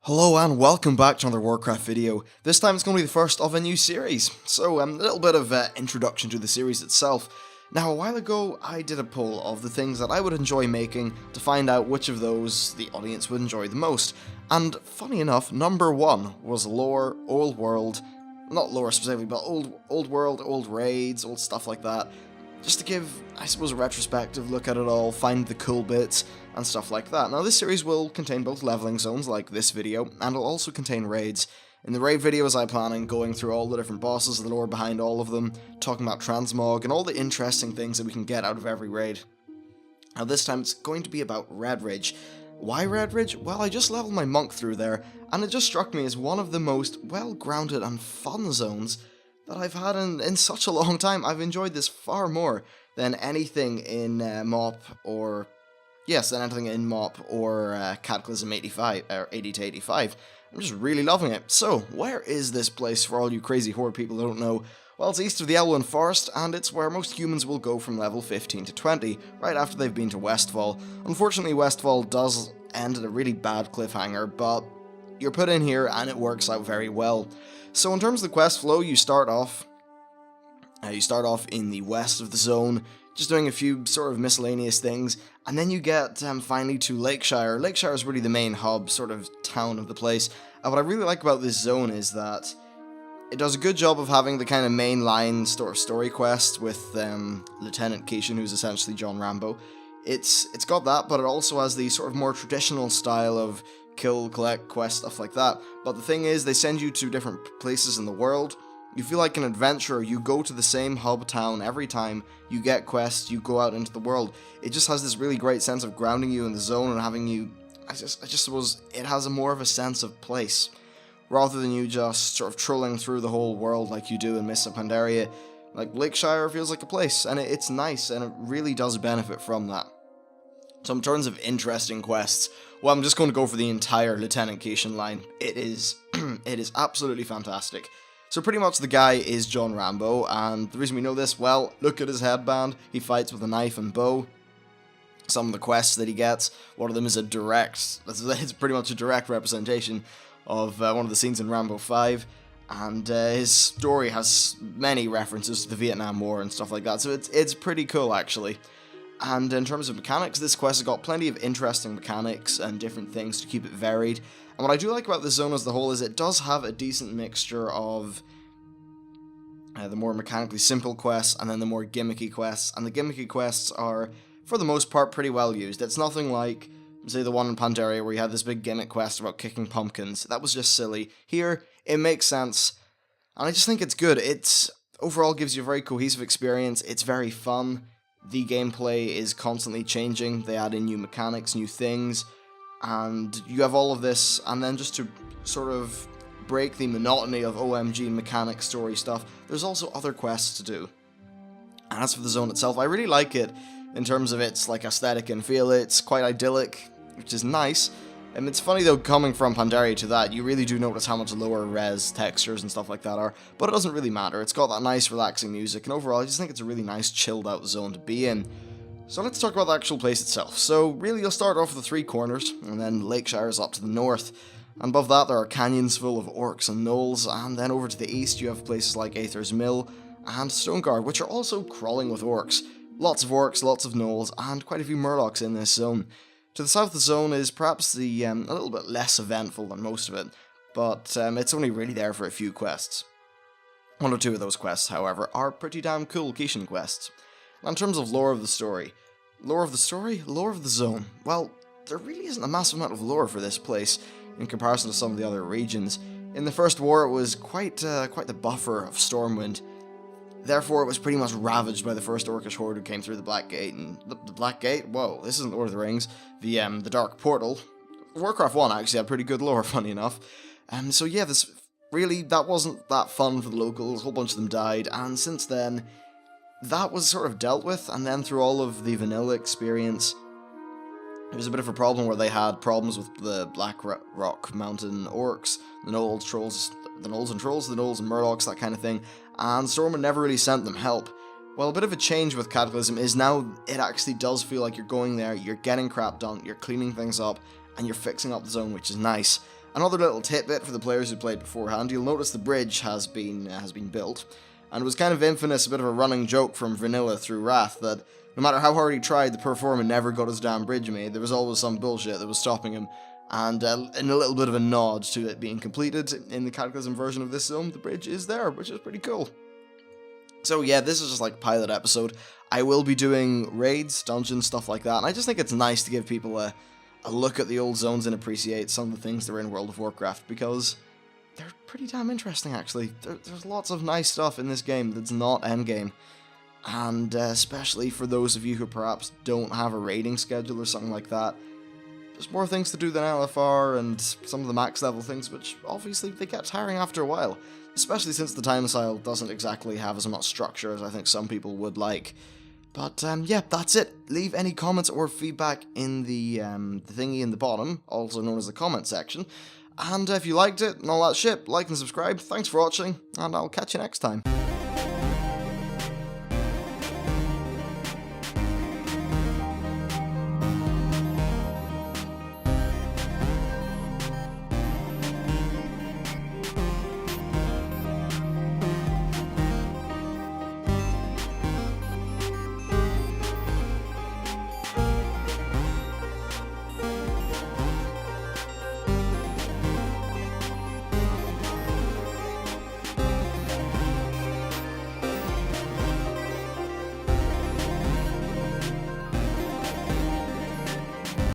Hello and welcome back to another Warcraft video. This time it's going to be the first of a new series. So a little bit of introduction to the series itself. Now a while ago I did a poll of the things that I would enjoy making to find out which of those the audience would enjoy the most. And funny enough, number one was lore, old world, not lore specifically, but old world, old raids, old stuff like that. Just to give, I suppose, a retrospective look at it all, find the cool bits, and stuff like that. Now this series will contain both leveling zones like this video, and it'll also contain raids. In the raid videos I plan on going through all the different bosses, the lore behind all of them, talking about transmog, and all the interesting things that we can get out of every raid. Now this time it's going to be about Redridge. Why Redridge? Well, I just leveled my monk through there, and it just struck me as one of the most well-grounded and fun zones that I've had in such a long time. I've enjoyed this far more than anything in MoP or... Yes, than anything in MoP or Cataclysm 85, or 80 to 85. I'm just really loving it. So, where is this place for all you crazy horde people who don't know? Well, it's east of the Elwyn Forest, and it's where most humans will go from level 15 to 20, right after they've been to Westfall. Unfortunately, Westfall does end at a really bad cliffhanger, but you're put in here and it works out very well. So in terms of the quest flow, you start off in the west of the zone, just doing a few sort of miscellaneous things, and then you get finally to Lakeshire. Lakeshire is really the main hub, sort of town of the place, and what I really like about this zone is that it does a good job of having the kind of mainline story quests with Lieutenant Keishan, who's essentially John Rambo. It's got that, but it also has the sort of more traditional style of kill, collect, quest, stuff like that. But the thing is, they send you to different places in the world. You feel like an adventurer, you go to the same hub town every time, you get quests, you go out into the world. It just has this really great sense of grounding you in the zone and having you, I just suppose it has more of a sense of place, rather than you just sort of trolling through the whole world like you do in Mists of Pandaria. Like, Lakeshire feels like a place, and it's nice, and it really does benefit from that. So in terms of interesting quests, well, I'm just going to go for the entire Lieutenant Keishan line. It is absolutely fantastic. So pretty much the guy is John Rambo, and the reason we know this, well, look at his headband. He fights with a knife and bow. Some of the quests that he gets, one of them is it's pretty much a direct representation of one of the scenes in Rambo 5, and his story has many references to the Vietnam War and stuff like that, so it's pretty cool actually. And in terms of mechanics, this quest has got plenty of interesting mechanics and different things to keep it varied. And what I do like about this zone as a whole is it does have a decent mixture of the more mechanically simple quests and then the more gimmicky quests. And the gimmicky quests are, for the most part, pretty well used. It's nothing like, say, the one in Pandaria where you had this big gimmick quest about kicking pumpkins. That was just silly. Here, it makes sense. And I just think it's good. It overall gives you a very cohesive experience. It's very fun. The gameplay is constantly changing. They add in new mechanics, new things. And you have all of this, and then just to sort of break the monotony of OMG mechanic story stuff, there's also other quests to do. And as for the zone itself, I really like it in terms of its like aesthetic and feel. It's quite idyllic, which is nice. And it's funny though, coming from Pandaria to that, you really do notice how much lower res textures and stuff like that are, but it doesn't really matter. It's got that nice relaxing music, and overall I just think it's a really nice chilled out zone to be in. So let's talk about the actual place itself. So really you'll start off with the three corners, and then Lakeshire is up to the north. And above that there are canyons full of orcs and gnolls, and then over to the east you have places like Aether's Mill and Stoneguard, which are also crawling with orcs. Lots of orcs, lots of gnolls, and quite a few murlocs in this zone. To the south of the zone is perhaps a little bit less eventful than most of it, but it's only really there for a few quests. One or two of those quests, however, are pretty damn cool Keishan quests. Now, in terms of lore of the story, lore of the zone, well, there really isn't a massive amount of lore for this place in comparison to some of the other regions. In the First War, it was quite the buffer of Stormwind. Therefore, it was pretty much ravaged by the first Orcish horde who came through the Black Gate. And the Black Gate? Whoa, this isn't Lord of the Rings. The Dark Portal. Warcraft 1 actually had pretty good lore, funny enough. So yeah, that wasn't that fun for the locals. A whole bunch of them died, and since then, that was sort of dealt with. And then through all of the vanilla experience, it was a bit of a problem where they had problems with the Black Rock Mountain orcs, the gnolls and trolls, the gnolls and murlocs, that kind of thing, and Stormwind never really sent them help. Well, a bit of a change with Cataclysm is now it actually does feel like you're going there, you're getting crap done, you're cleaning things up, and you're fixing up the zone, which is nice. Another little tidbit for the players who played beforehand, you'll notice the bridge has been built, and it was kind of infamous, a bit of a running joke from Vanilla through Wrath, that no matter how hard he tried, the performer never got his damn bridge made. There was always some bullshit that was stopping him, and in a little bit of a nod to it being completed in the Cataclysm version of this zone, the bridge is there, which is pretty cool. So yeah, this is just like a pilot episode. I will be doing raids, dungeons, stuff like that, and I just think it's nice to give people a look at the old zones and appreciate some of the things that are in World of Warcraft, because they're pretty damn interesting, actually. There's lots of nice stuff in this game that's not endgame, and especially for those of you who perhaps don't have a raiding schedule or something like that, there's more things to do than LFR and some of the max level things, which obviously they get tiring after a while, especially since the time style doesn't exactly have as much structure as I think some people would like. But yeah, that's it. Leave any comments or feedback in the thingy in the bottom, also known as the comment section. And if you liked it and all that shit, like and subscribe. Thanks for watching, and I'll catch you next time.